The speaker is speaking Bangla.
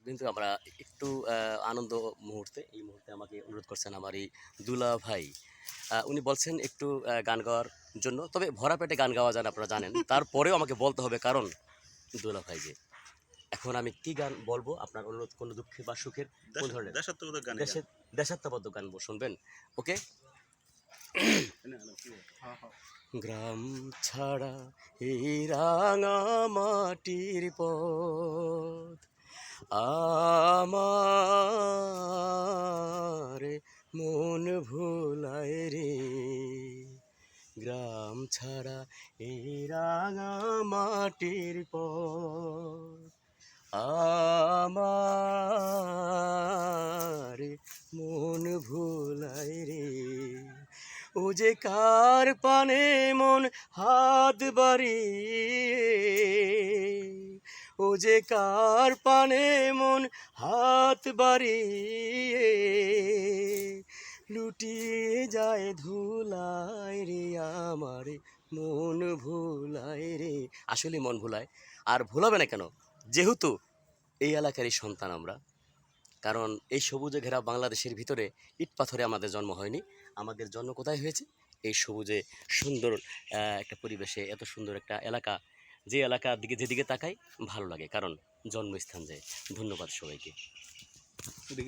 কিন্তু আমরা একটু আনন্দ মুহূর্তে এই মুহূর্তে আমাকে অনুরোধ করছেন আমার এই দুলা ভাই। উনি বলছেন একটু গান গাওয়ার জন্য, তবে ভরা পেটে গান গাওয়া যান আপনারা জানেন, তারপরেও আমাকে বলতে হবে কারণ দুলা ভাই যে এখন আমি কি গান বলবো আপনার অনুরোধ, কোনো দুঃখের বা সুখের কোন ধরনের দেশাত্মবোধক গান দেশের দেশাত্মবোধক গান শুনবেন? ওকে। গ্রাম ছাড়া এই রাঙা মাটির পথ আমার মন ভুলায় রে, গ্রাম ছাড়া এই রাঙা মাটির পথ আমার মন ভুলায় রে। ও যে কার পানে মন হাত বাড়িয়ে, ও যে কার পানে মন হাত বাড়িয়ে লুটিয়ে যায় ধুলায় রে, আমার মন ভুলায় রে। আসলে মন ভুলায়, আর ভুলাবে না কেন, যেহেতু এই এলাকারই সন্তান আমরা। কারণ এই সবুজে ঘেরা বাংলাদেশের ভিতরে ইট পাথরে আমাদের জন্ম হয়নি, আমাদের জন্ম কোথায় হয়েছে? এই সবুজে সুন্দর একটা পরিবেশে, এত সুন্দর একটা এলাকা, যে এলাকার দিকে যেদিকে তাকাই ভালো লাগে, কারণ জন্মস্থান যায়। ধন্যবাদ সবাইকে।